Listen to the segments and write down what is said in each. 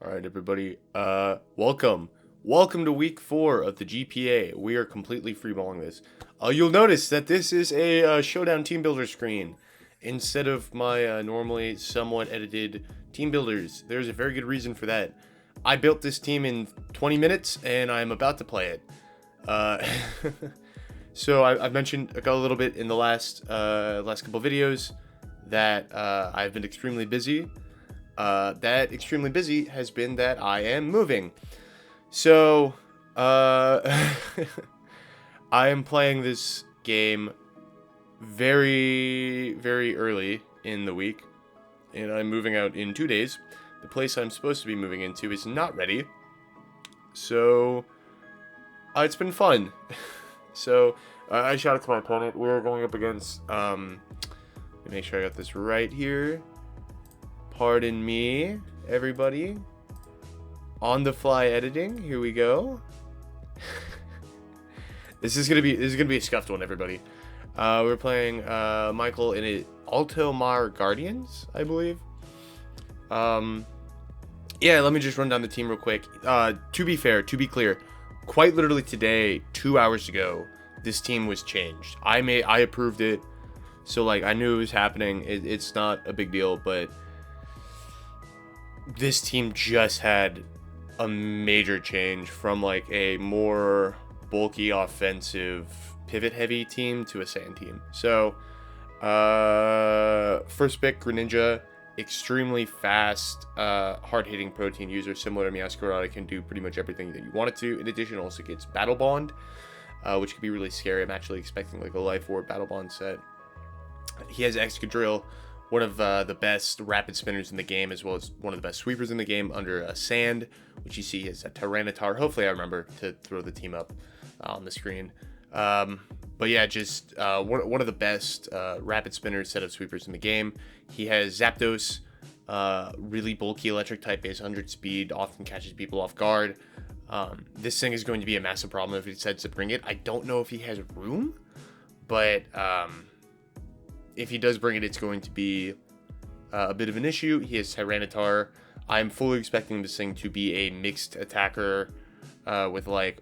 All right, everybody. Welcome to week 4 of the GPA. We are completely freeballing this. You'll notice that this is a showdown team builder screen instead of my normally somewhat edited team builders. There's a very good reason for that. I built this team in 20 minutes, and I'm about to play it. Uh, so I've mentioned a little bit in the last couple videos that I've been extremely busy. That extremely busy has been that I am moving. So, I am playing this game very, very early in the week, and I'm moving out in 2 days. The place I'm supposed to be moving into is not ready, so it's been fun. So, I shot it to my opponent. We're going up against, let me make sure I got this right here. Pardon me, everybody. On the fly editing. Here we go. This is gonna be a scuffed one, everybody. We're playing Michael in a Alto Mare Guardians, I believe. Yeah, let me just run down the team real quick. To be fair, to be clear, quite literally today, 2 hours ago, this team was changed. I approved it, so like I knew it was happening. It's not a big deal, but this team just had a major change from like a more bulky offensive pivot heavy team to a sand team. So first pick, Greninja, extremely fast, hard hitting protein user, similar to Meowscarada, can do pretty much everything that you want it to. In addition, also gets Battle Bond, which could be really scary. I'm actually expecting like a Life Orb Battle Bond set. He has Excadrill, one of the best rapid spinners in the game, as well as one of the best sweepers in the game under sand, which you see is a Tyranitar. Hopefully I remember to throw the team up on the screen. But yeah, just one of the best rapid spinners, set of sweepers in the game. He has Zapdos, really bulky electric type, base 100 speed, often catches people off guard. This thing is going to be a massive problem if he decides to bring it. I don't know if he has room, but if he does bring it, it's going to be a bit of an issue. He has Tyranitar. I'm fully expecting this thing to be a mixed attacker with like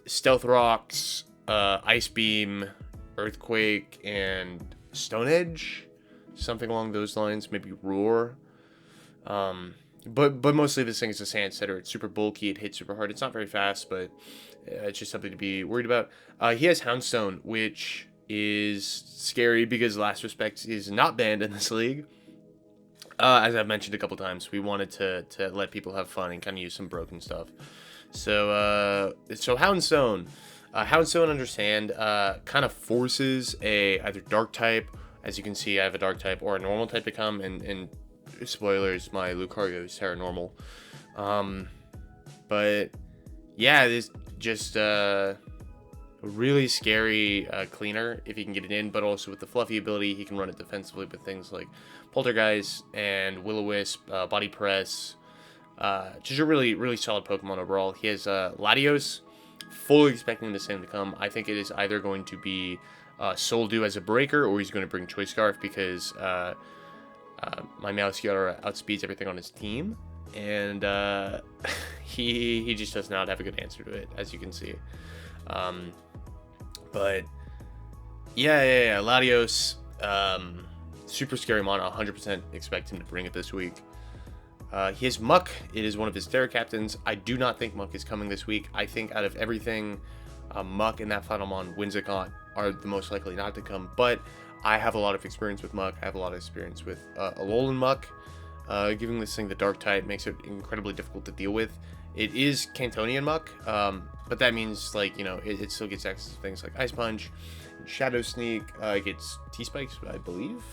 Stealth Rocks, Ice Beam, Earthquake, and Stone Edge. Something along those lines. Maybe Roar. But mostly this thing is a sand setter. It's super bulky. It hits super hard. It's not very fast, but it's just something to be worried about. He has Houndstone, which is scary because Last Respect is not banned in this league. As I've mentioned a couple times, we wanted to let people have fun and kind of use some broken stuff. So Houndstone. Houndstone under sand kind of forces a either dark type, as you can see I have a dark type, or a normal type to come, and spoilers, my Lucario is Terra Normal. But yeah, this just really scary cleaner if he can get it in, but also with the fluffy ability, he can run it defensively with things like Poltergeist and Will-O-Wisp, Body Press. Just a really, really solid Pokemon overall. He has Latios, fully expecting the same to come. I think it is either going to be Soldew as a breaker, or he's going to bring Choice Scarf because my Meowscarada outspeeds everything on his team, and he just does not have a good answer to it, as you can see. But yeah, Latios, super scary mono. 100% expect him to bring it this week. He has Muck. It is one of his Terra Captains. I do not think Muck is coming this week. I think out of everything, Muck and that final mon, Whimsicott, are the most likely not to come. But I have a lot of experience with Muck. I have a lot of experience with Alolan Muck. Giving this thing the Dark type makes it incredibly difficult to deal with. It is Cantonian Muck, but that means, like, you know, it still gets access to things like Ice Punch, Shadow Sneak. It gets T-Spikes, I believe.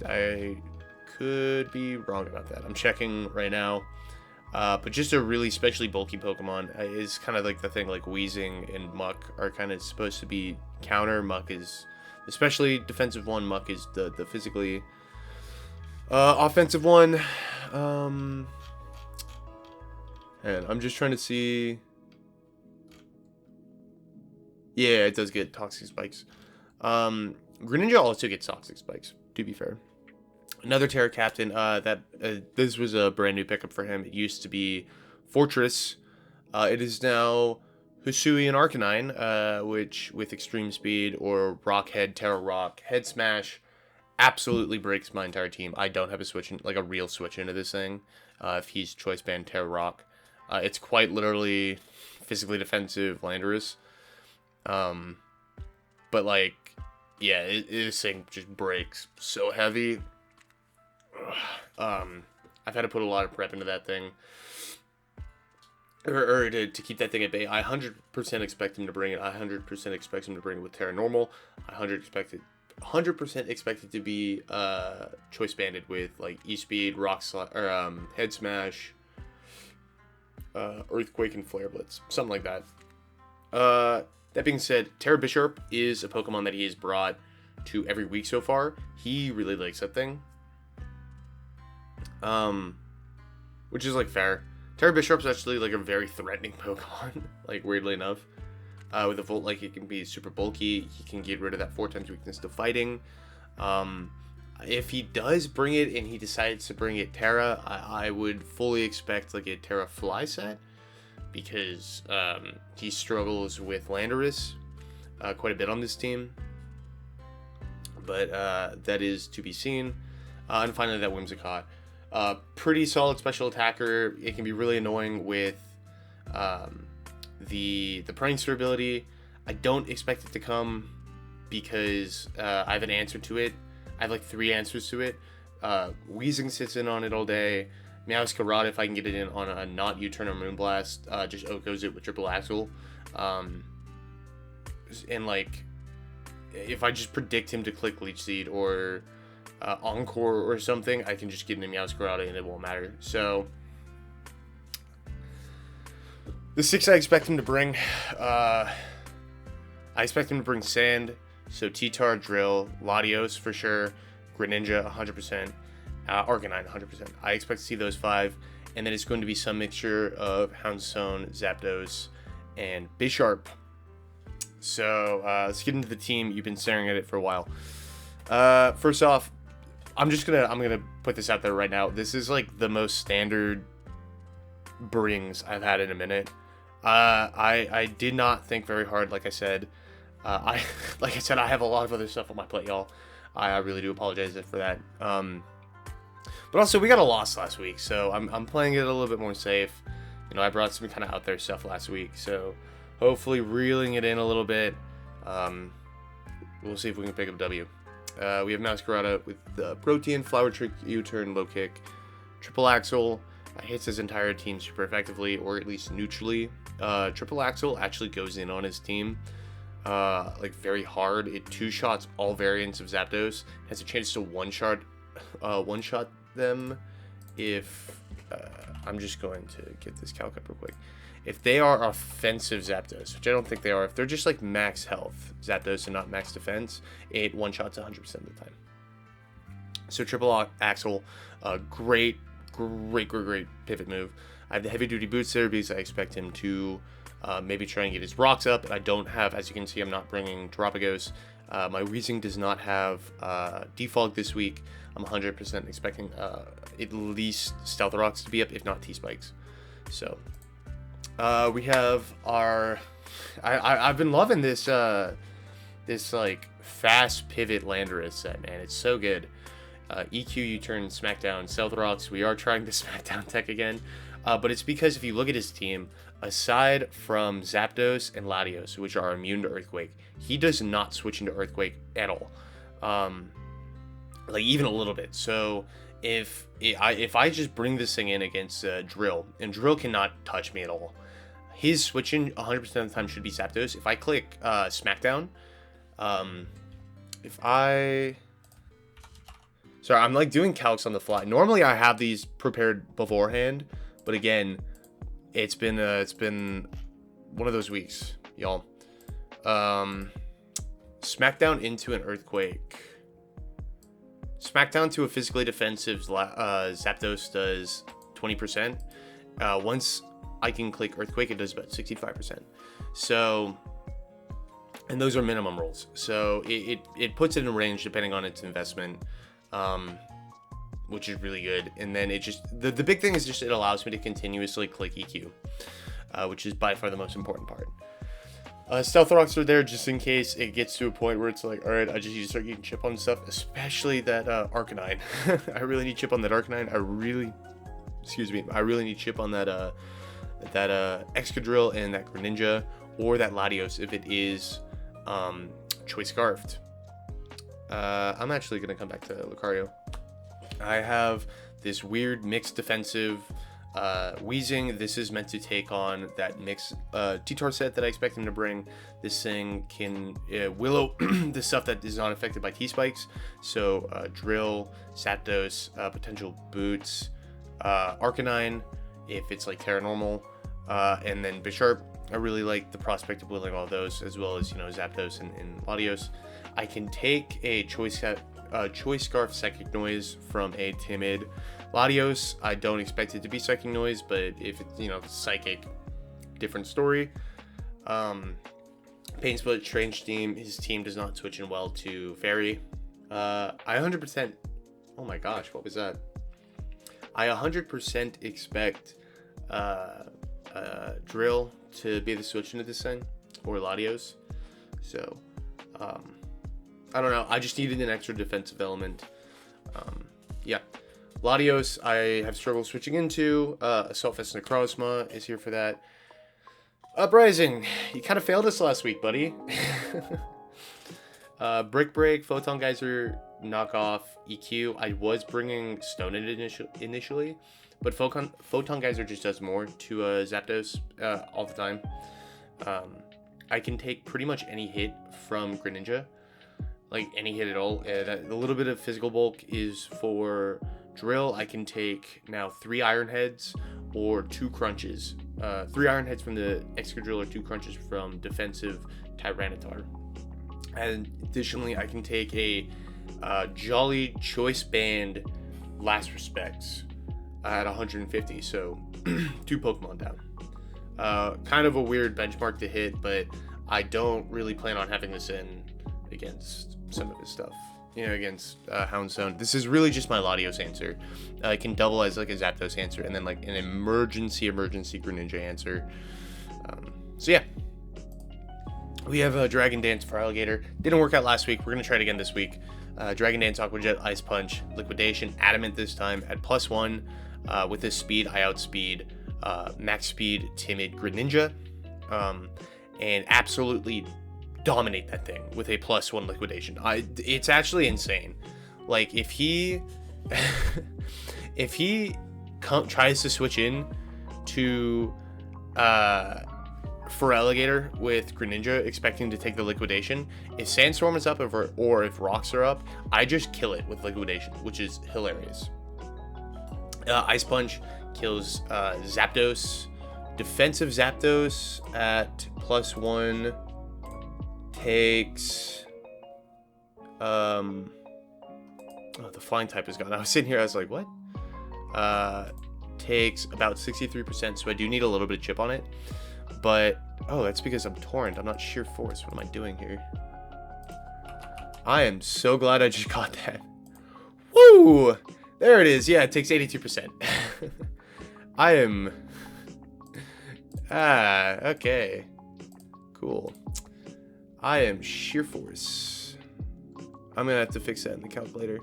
I could be wrong about that. I'm checking right now. But just a really specially bulky Pokemon is kind of like the thing, like Weezing and Muck are kind of supposed to be counter. Muck is, especially defensive one, Muck is the physically offensive one. And I'm just trying to see. Yeah, it does get Toxic Spikes. Greninja also gets Toxic Spikes, to be fair. Another Terra captain, this was a brand new pickup for him. It used to be Fortress. It is now Hisui and Arcanine, which with extreme speed or Rock Head, Terra Rock, Head Smash, absolutely breaks my entire team. I don't have a switch, like a real switch into this thing. If he's Choice Band Terra Rock, it's quite literally physically defensive Landorus. But like, yeah, this thing just breaks so heavy. I've had to put a lot of prep into that thing, or to keep that thing at bay. I 100% expect him to bring it. I 100% expect him to bring it with Terra Normal. I 100% expect it to be choice banded with like E-Speed, Rock Slide, or Head Smash, Earthquake, and Flare Blitz, something like that. That being said, Terra Bisharp is a Pokemon that he has brought to every week so far. He really likes that thing. Which is like fair. Terra Bisharp's actually like a very threatening Pokemon, like weirdly enough. With a Volt, like he can be super bulky. He can get rid of that 4x weakness to fighting. If he does bring it and he decides to bring it Terra, I would fully expect like a Terra Fly set, because he struggles with Landorus quite a bit on this team. But that is to be seen. And finally, that Whimsicott. Pretty solid special attacker. It can be really annoying with the Prankster ability. I don't expect it to come because I have an answer to it. I have like 3 answers to it. Weezing sits in on it all day. Meowscarada, if I can get it in on a not U-turn or Moonblast, just Oko's it with Triple Axle. And like, if I just predict him to click Leech Seed or Encore or something, I can just get into Meowscarada and it won't matter. So the 6 I expect him to bring, I expect him to bring Sand, so T-Tar, Drill, Latios for sure, Greninja 100%, Arcanine 100%. I expect to see those 5, and then it's going to be some mixture of Houndstone, Zapdos, and Bisharp. So let's get into the team. You've been staring at it for a while. First off, I'm gonna put this out there right now. This is like the most standard brings I've had in a minute. I did not think very hard. Like I said, I have a lot of other stuff on my plate, y'all. I really do apologize for that. But also we got a loss last week, so I'm playing it a little bit more safe. You know, I brought some kind of out there stuff last week, so hopefully reeling it in a little bit. We'll see if we can pick up W. We have Meowscarada with the Protean, Flower Trick, U-Turn, Low Kick, Triple Axle. Hits his entire team super effectively, or at least neutrally. Triple Axle actually goes in on his team like very hard. It 2-shots all variants of Zapdos. Has a chance to one-shot them if... I'm just going to get this calc up real quick. If they are offensive Zapdos, which I don't think they are, if they're just like max health Zapdos and not max defense, it one-shots 100% of the time. So Triple Axle, great pivot move. I have the heavy duty boots there because I expect him to maybe try and get his rocks up. I don't have, as you can see, I'm not bringing Terapagos. My Weezing does not have Defog this week. I'm 100% expecting at least Stealth Rocks to be up, if not T-Spikes. So we have our... I've been loving this this like fast pivot Landorus set, man. It's so good. EQ, U-Turn, Smackdown, Stealth Rocks. We are trying the Smackdown tech again. But it's because if you look at his team, aside from Zapdos and Latios, which are immune to Earthquake, he does not switch into Earthquake at all. Like even a little bit. So if I just bring this thing in against Drill, and Drill cannot touch me at all, his switching 100% of the time should be Zapdos. If I click Smackdown, sorry, I'm like doing calcs on the fly. Normally I have these prepared beforehand, but again, it's been one of those weeks, y'all. Smackdown into an Earthquake. Smackdown to a physically defensive Zapdos does 20%. Once I can click Earthquake, it does about 65%. So, and those are minimum rolls. So it puts it in range depending on its investment. which is really good. And then it just, the big thing is just it allows me to continuously click EQ, which is by far the most important part. Stealth rocks are there just in case it gets to a point where it's like, all right, I just need to start getting chip on stuff, especially that Arcanine. I really need chip on that Arcanine. I really need chip on that Excadrill and that Greninja, or that Latios if it is Choice Scarfed. I'm actually going to come back to Lucario. I have this weird mixed defensive Weezing. This is meant to take on that mixed T-Tar set that I expect him to bring. This thing can Willow the stuff that is not affected by T-Spikes. So Drill, Zapdos, potential Boots, Arcanine if it's like Terra Normal, and then Bisharp. I really like the prospect of willing all those, as well as, you know, Zapdos and Latios. I can take a Choice Scarf Psychic Noise from a timid Latios. I don't expect it to be Psychic Noise, but if it's, you know, Psychic, different story. Pain Split, Strange Team. His team does not switch in well to Fairy. I 100%. Oh my gosh, what was that? I 100% expect Drill to be the switch into this thing, or Latios. So, I don't know. I just needed an extra defensive element. Yeah. Latios, I have struggled switching into. Assault Vest Necrozma is here for that. Uprising, you kind of failed us last week, buddy. Brick Break, Photon Geyser, Knockoff, EQ. I was bringing Stone in initially, but Photon Geyser just does more to Zapdos all the time. I can take pretty much any hit from Greninja, like any hit at all. A little bit of physical bulk is for Drill. I can take now 3 Iron Heads or 2 Crunches. 3 Iron Heads from the Excadrill or 2 Crunches from defensive Tyranitar. And additionally, I can take a Jolly Choice Band Last Respects at 150, so 2 Pokemon down. Kind of a weird benchmark to hit, but I don't really plan on having this in against some of his stuff. You know, against Houndstone. This is really just my Latios answer. It can double as like a Zapdos answer, and then like an emergency Greninja answer. So yeah. We have a Dragon Dance feraligatr. Didn't work out last week. We're going to try it again this week. Dragon Dance, Aqua Jet, Ice Punch, Liquidation, Adamant this time at +1. With this speed, I outspeed Max Speed, Timid Greninja. And absolutely dominate that thing with a +1 Liquidation. It's actually insane. Like, if he... if he tries to switch in to... feraligatr with Greninja, expecting to take the Liquidation. If Sandstorm is up or if Rocks are up, I just kill it with Liquidation, which is hilarious. Ice Punch kills Zapdos. Defensive Zapdos at +1 takes... Oh, the flying type is gone. I was sitting here, I was like, what? Takes about 63%, so I do need a little bit of chip on it. But, oh, that's because I'm Torrent. I'm not Sheer Force. What am I doing here? I am so glad I just got that. Woo! There it is. Yeah, it takes 82%. I am... okay. Cool. I am Sheer Force. I'm gonna have to fix that in the calculator.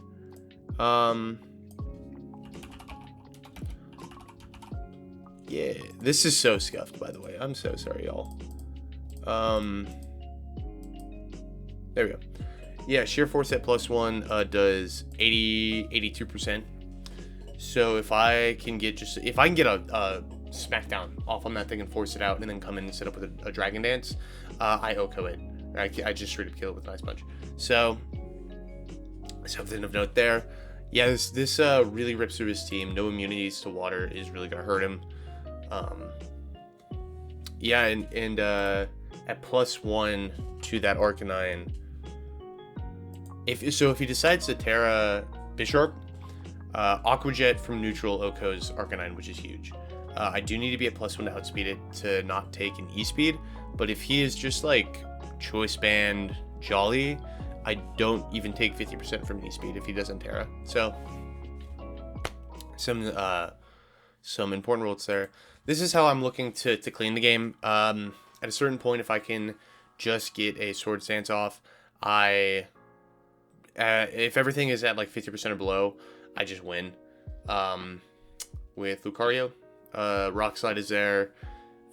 Yeah, this is so scuffed, by the way. I'm so sorry, y'all. There we go. Yeah, Sheer Force at +1 does 82%. So if I can get a Smackdown off on that thing and force it out, and then come in and set up with a Dragon Dance, I OHKO it. I just straight up kill it with an Ice Punch. So something of note there. Yeah, this really rips through his team. No immunities to water is really gonna hurt him. Yeah, and at +1 to that Arcanine, if he decides to Terra Bisharp, Aqua Jet from neutral OHKOs Arcanine, which is huge. I do need to be at +1 to outspeed it to not take an E-Speed, but if he is just like Choice Band Jolly, I don't even take 50% from an E-Speed if he doesn't Terra. So some important rules there. This is how I'm looking to clean the game. At a certain point, if I can just get a sword stance off, if everything is at like 50% or below, I just win. With Lucario, Rock Slide is there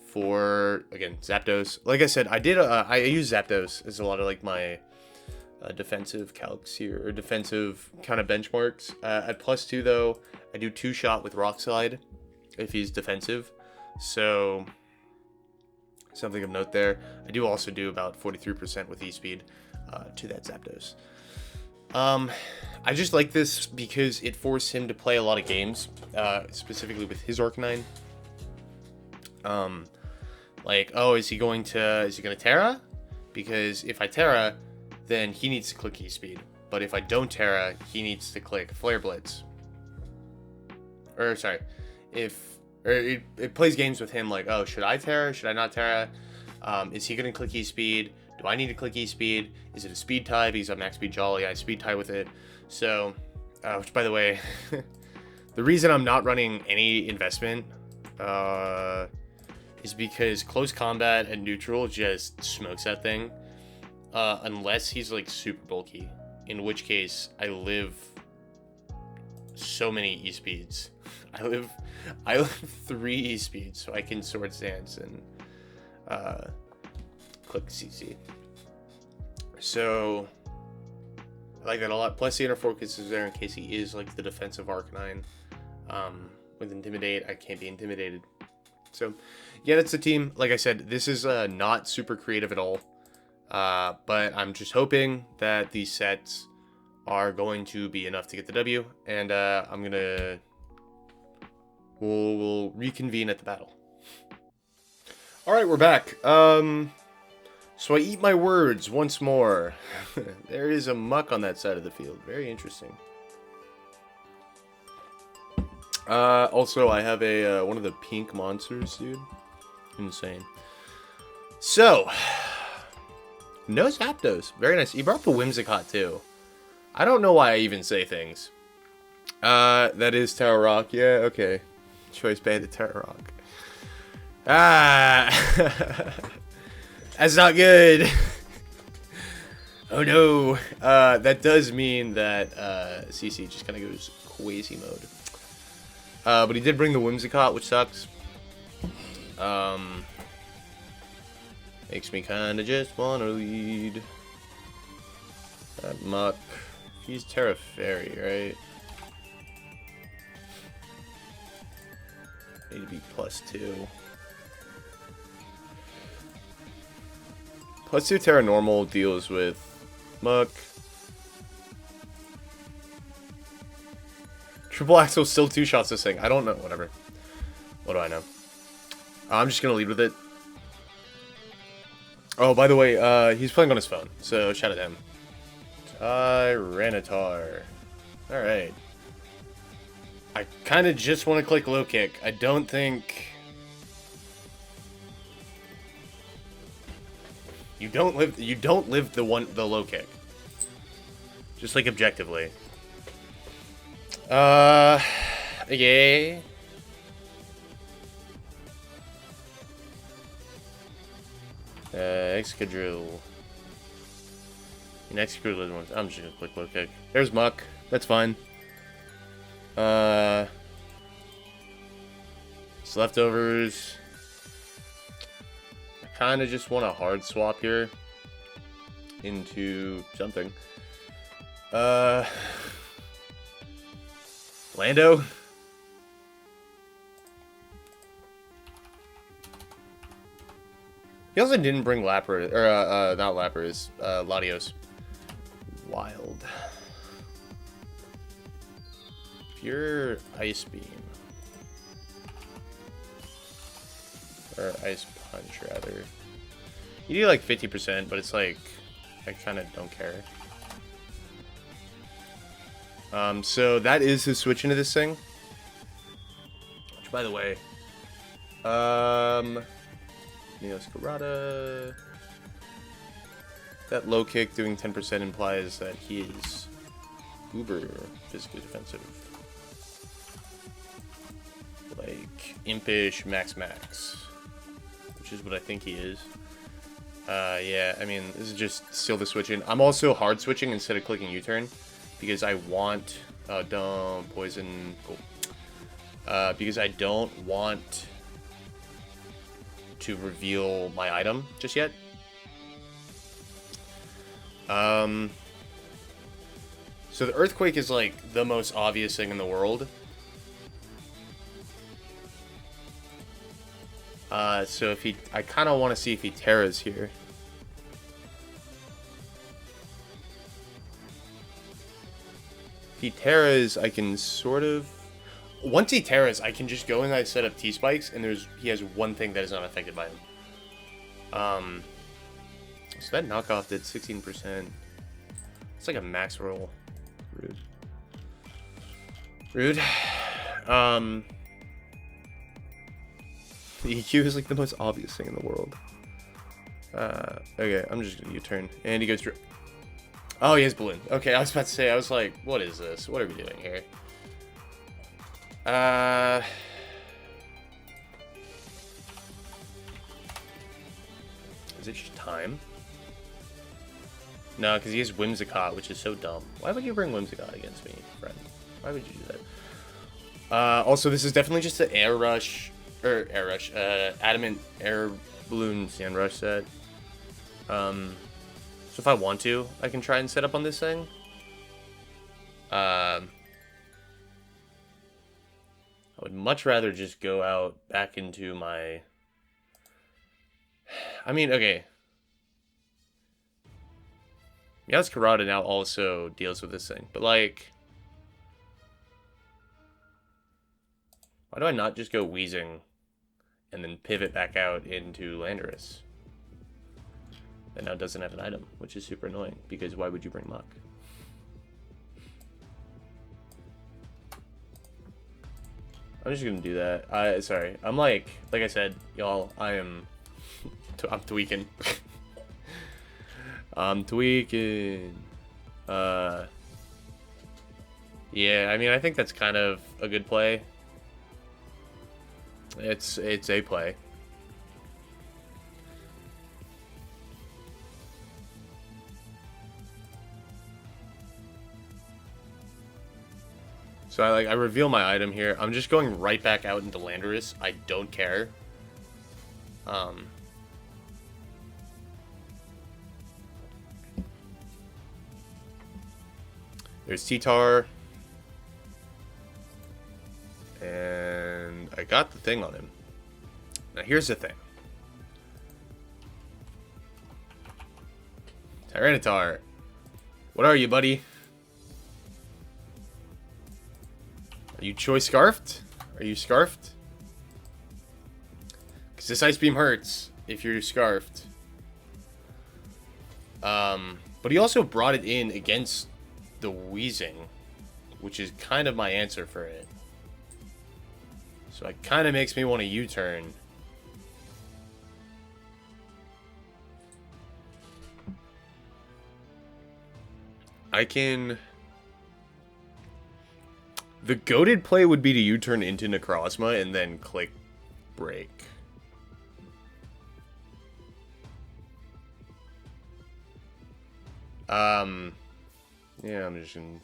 for, again, Zapdos. Like I said, I use Zapdos as a lot of like my defensive calcs here, or defensive kind of benchmarks. At +2 though, I do 2-shot with Rock Slide if he's defensive, so something of note there. I do also do about 43% with E-Speed to that Zapdos. I just like this because it forced him to play a lot of games, specifically with his Arcanine. Like, oh, is he going to Terra? Because if I Terra, then he needs to click E-Speed. But if I don't Terra, he needs to click Flare Blitz. Or, sorry, it plays games with him like, oh, should I Terra? Should I not Terra? Is he going to click E-Speed? Do I need to click E-Speed? Is it a speed type? He's a max speed Jolly. I speed type with it. So, which by the way, the reason I'm not running any investment is because close combat and neutral just smokes that thing. Unless he's like super bulky, in which case I live so many E-Speeds. I live 3 E-Speeds, so I can Sword Stance and click CC. So I like that a lot. Plus the inner focus is there in case he is like the defensive Arcanine. With Intimidate, I can't be intimidated. So yeah, that's the team. Like I said, this is not super creative at all. But I'm just hoping that these sets are going to be enough to get the W, and we'll reconvene at the battle. All right, we're back. So I eat my words once more. There is a muck on that side of the field. Very interesting. Also, I have a one of the pink monsters, dude. Insane. So, no Zapdos. Very nice. He brought the Whimsicott, too. I don't know why I even say things. That is Tower Rock. Yeah, okay. Choice Bandit Tower Rock. Ah! That's not good. Oh no. That does mean that CC just kind of goes crazy mode. But he did bring the Whimsicott, which sucks. Makes me kind of just want to lead. That Muck. He's Terra Fairy, right? Need to be +2. +2 Terra Normal deals with Muck. Triple Axel still 2-shots this thing. I don't know. Whatever. What do I know? I'm just going to lead with it. Oh, by the way, he's playing on his phone, so shout out to him. Tyranitar. Alright. I kind of just want to click low kick. I don't think... You don't live the low kick. Just like objectively. Okay. Excadrill. An Excadrill ones. I'm just gonna click low kick. There's Muck. That's fine. It's leftovers. I kind of just want a hard swap here into something. Lando. He also didn't bring Lapras, or not Lapras, Latios. Wild. Pure Ice Beam. Or Ice Punch, rather. You do like 50%, but it's like, I kind of don't care. So that is his switch into this thing. Which, by the way, Neoscarada. That low kick doing 10% implies that he is uber physically defensive. impish max, which is what I think he is. Yeah, I mean, this is just still the switch in. I'm also hard switching instead of clicking U-turn because I want, don't poison, cool. Because I don't want to reveal my item just yet. So the earthquake is like the most obvious thing in the world. So if I kind of want to see if he terras here. If he terras, I can sort of... Once he terras, I can just go and I set up T-spikes, and he has one thing that is not affected by him. So that knockoff did 16%. It's like a max roll. Rude. Rude. The EQ is like the most obvious thing in the world. Okay, I'm just gonna U-turn. And he goes through. Oh, he has balloon. Okay, I was about to say, I was like, what is this? What are we doing here? Is it just time? No, because he has Whimsicott, which is so dumb. Why would you bring Whimsicott against me, friend? Why would you do that? Also, this is definitely just an Adamant Air Balloon Sand Rush set. So if I want to, I can try and set up on this thing. I would much rather just go out back into my... I mean, okay. Meow's Karada now also deals with this thing, but like... Why do I not just go Wheezing and then pivot back out into Landorus? That now doesn't have an item, which is super annoying, because why would you bring Muck? I'm just gonna do that. Sorry. I'm like I said, y'all, I'm tweaking. I'm tweaking. Yeah, I mean, I think that's kind of a good play. It's a play. So I reveal my item here. I'm just going right back out into Landorus. I don't care. There's T-Tar. And I got the thing on him. Now here's the thing. Tyranitar. What are you, buddy? Are you Choice Scarfed? Are you Scarfed? Because this Ice Beam hurts if you're Scarfed. But he also brought it in against the Wheezing, which is kind of my answer for it. So it kind of makes me want to U-turn. I can... The goated play would be to U-turn into Necrozma and then click break. Yeah, I'm just gonna...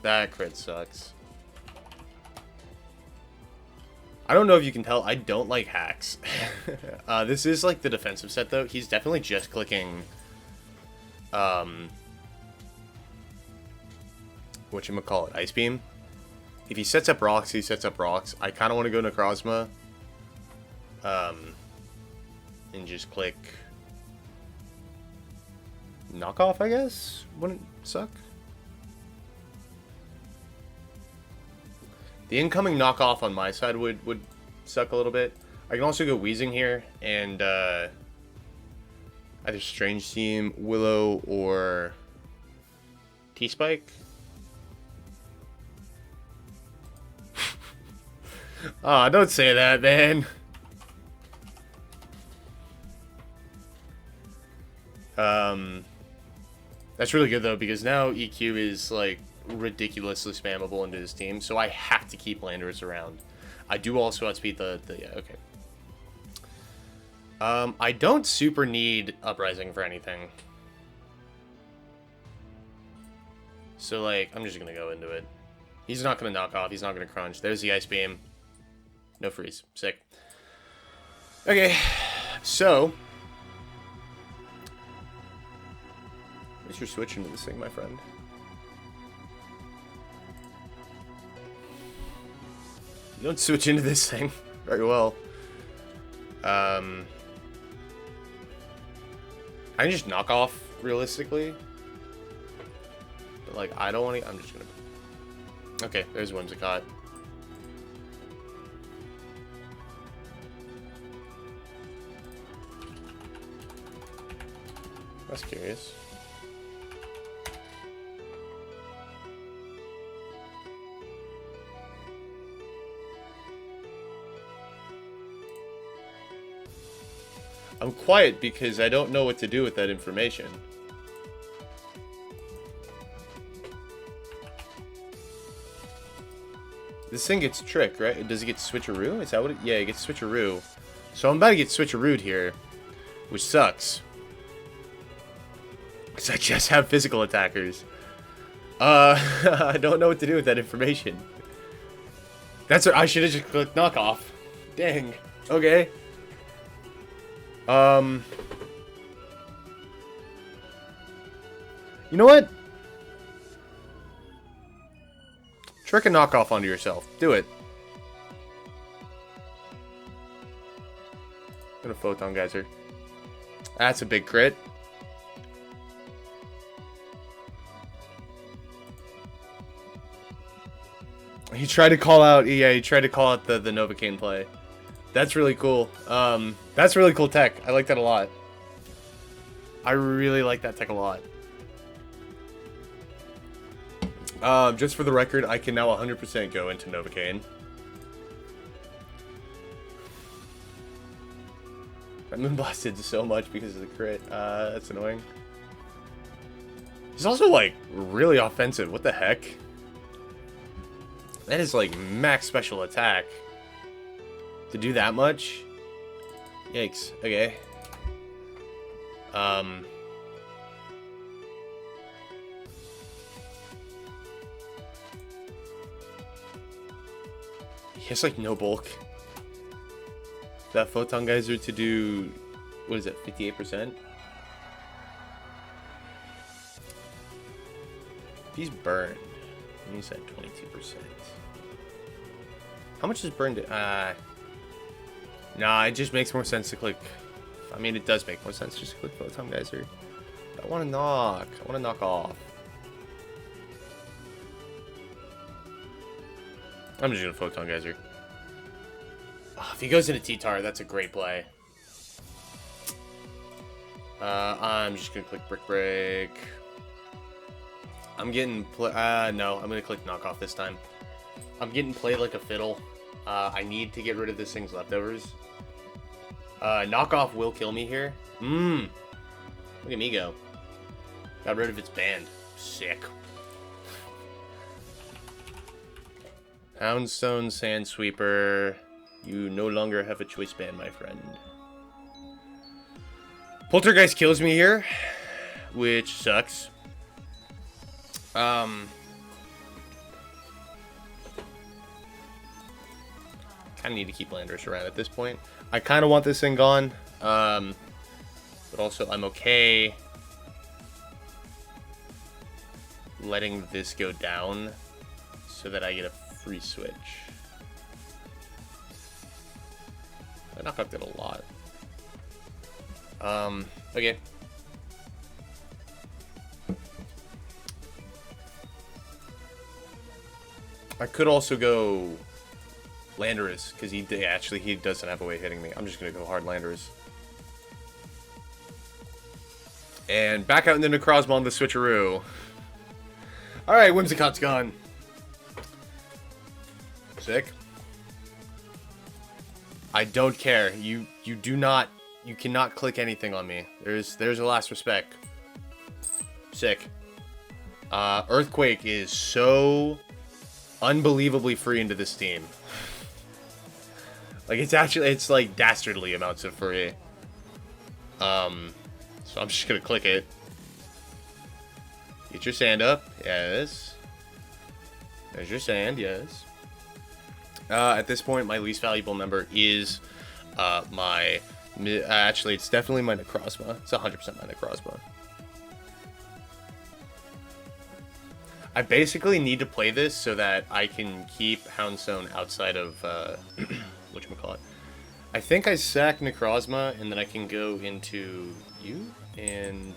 That crit sucks. I don't know if you can tell, I don't like hacks. This is like the defensive set though. He's definitely just clicking... whatchamacallit, Ice Beam. If he sets up rocks, he sets up rocks. I kind of want to go Necrozma. And just click... Knockoff, I guess? Wouldn't suck. The incoming knockoff on my side would suck a little bit. I can also go Wheezing here and either Strange Team, Willow, or T-Spike. Aw, don't say that, man. That's really good though, because now EQ is like ridiculously spammable into his team, so I have to keep Landorus around. I do also outspeed yeah, okay. I don't super need Uprising for anything. So, like, I'm just gonna go into it. He's not gonna knock off. He's not gonna crunch. There's the Ice Beam. No freeze. Sick. Okay, so... What's your switch into this thing, my friend? You don't switch into this thing very well. I can just knock off, realistically. But, like, I don't want to... I'm just gonna... Okay, there's Whimsicott. That's curious. I'm quiet because I don't know what to do with that information. This thing gets tricked, right? Does it get switcheroo? Is that what it... Yeah, it gets switcheroo. So I'm about to get switcherooed here, which sucks. Because I just have physical attackers. I don't know what to do with that information. That's what I should have just clicked knockoff. Dang. Okay. You know what? Trick a knockoff onto yourself. Do it. I'm gonna Photon Geyser. That's a big crit. He tried to call out, yeah, he tried to call out the Novocaine play. That's really cool. That's really cool tech. I like that a lot. I really like that tech a lot. Just for the record, I can now 100% go into Novocaine. That Moonblast did so much because of the crit. That's annoying. He's also, like, really offensive. What the heck? That is, like, max special attack. To do that much? Yikes. Okay. He has, like, no bulk. That Photon Geyser to do... What is it? 58%? He's burned. He's at 22%. How much is burned? Nah, it just makes more sense to click. I mean, it does make more sense just to click Photon Geyser. I want to knock. I want to knock off. I'm just going to Photon Geyser. Oh, if he goes into T-Tar, that's a great play. I'm just going to click Brick Break. I'm getting... no, I'm going to click Knockoff this time. I'm getting played like a fiddle. I need to get rid of this thing's leftovers. Knockoff will kill me here. Look at me go. Got rid of its band. Sick. Houndstone, Sandsweeper. You no longer have a choice band, my friend. Poltergeist kills me here, which sucks. Kind of need to keep Landorus around at this point. I kind of want this thing gone, but also I'm okay letting this go down so that I get a free switch. I knock up did a lot. Okay. I could also go Landorus, because he doesn't have a way of hitting me. I'm just going to go hard Landorus. And back out into Necrozma, the switcheroo. Alright, Whimsicott's gone. Sick. I don't care. You cannot click anything on me. There's a last respect. Sick. Earthquake is so unbelievably free into this team. Like, it's like dastardly amounts of free. So I'm just gonna click it. Get your sand up. Yes. There's your sand. Yes. At this point, my least valuable number is my... actually, it's definitely my Necrozma. It's 100% my Necrozma. I basically need to play this so that I can keep Houndstone outside of... whatchamacallit. I think I sack Necrozma, and then I can go into you, and...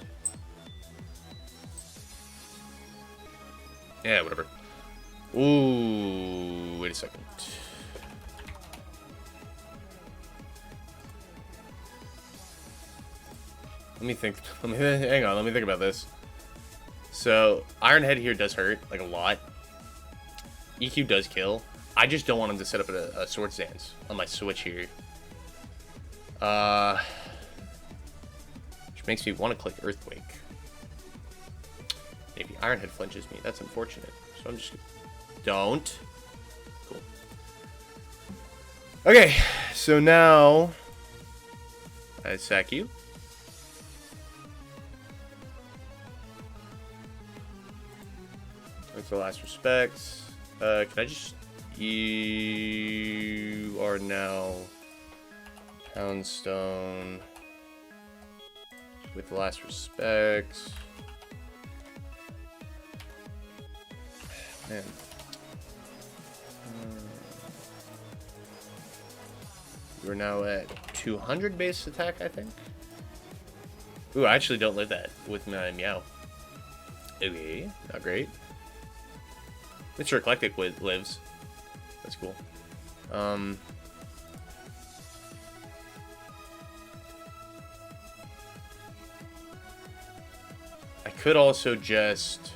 yeah, whatever. Ooh, wait a second. Let me think. Hang on, let me think about this. So, Iron Head here does hurt, like a lot. EQ does kill. I just don't want him to set up a Swords Dance on my Switch here. Which makes me want to click Earthquake. Maybe Iron Head flinches me. That's unfortunate. So I'm just... don't. Cool. Okay, so now... I sack you. That's the last respects. Can I just... you are now... Houndstone. With the last respects. Man. We're now at 200 base attack, I think. Ooh, I actually don't live that with my Meow. Okay, not great. Mr. Eclectic lives. That's cool. I could also just...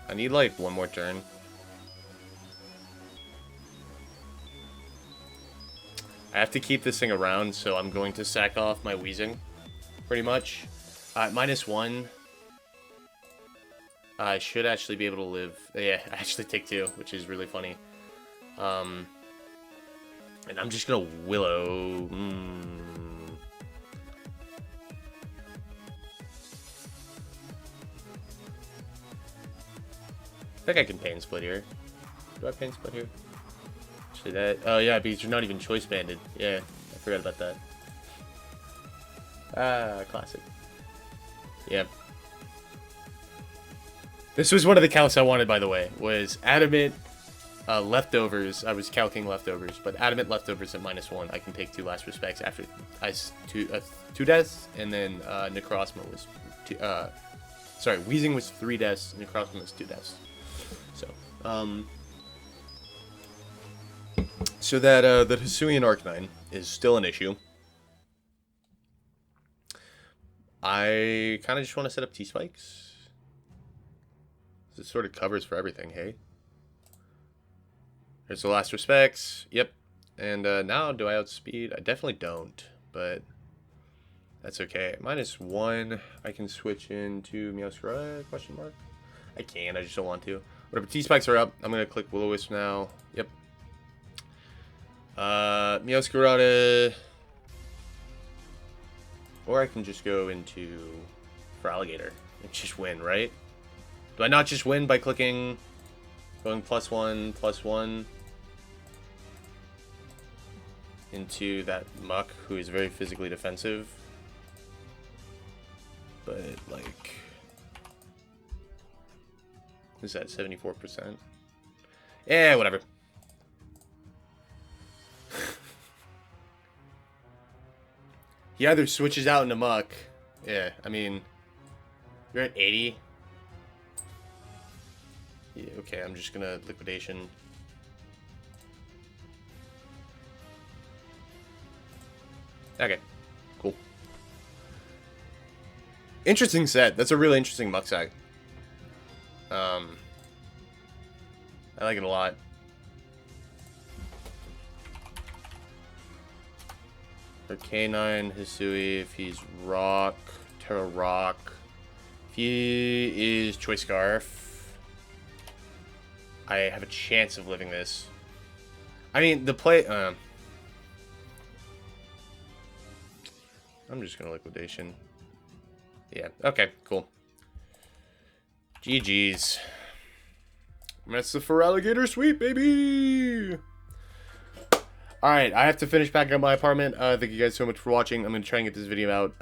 I need like one more turn. I have to keep this thing around, so I'm going to sack off my Wheezing, pretty much. -1. I should actually be able to live. Yeah, I actually take 2, which is really funny. And I'm just gonna Willow. I think I can Pain Split here. Do I Pain Split here? Actually, that... oh, yeah, because you're not even Choice Banded. Yeah, I forgot about that. Classic. Yep. This was one of the counts I wanted, by the way, was Adamant Leftovers. I was calcing Leftovers, but Adamant Leftovers at -1. I can take 2 last respects after two deaths, and then Necrozma was... sorry, Wheezing was 3 deaths, Necrozma was 2 deaths. So that the Hisuian Arcanine is still an issue. I kind of just want to set up T-Spikes. It sort of covers for everything, hey? There's the last respects. Yep. And now, do I outspeed? I definitely don't, but that's okay. -1. I can switch into Meowscarada, question mark? I can, I just don't want to. Whatever, T-Spikes are up. I'm going to click Will-O-Wisp now. Yep. Meowscarada. Or I can just go into feraligatr and just win, right? Do I not just win by clicking, going +1/+1 into that Muck, who is very physically defensive? But, like... is that 74%? Yeah, whatever. He either switches out into Muck. Yeah, I mean, you're at 80. Yeah, okay, I'm just gonna Liquidation. Okay, cool. Interesting set. That's a really interesting Muck sack. I like it a lot. For K9, Hisui, if he's Rock, Terra Rock. If he is Choice Scarf, I have a chance of living this. I mean, the play... I'm just going to liquidation. Yeah, okay, cool. GG's. That's the feraligatr sweep, baby! Alright, I have to finish packing up my apartment. Thank you guys so much for watching. I'm going to try and get this video out.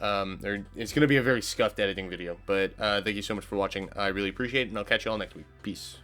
It's going to be a very scuffed editing video, but thank you so much for watching. I really appreciate it, and I'll catch you all next week. Peace.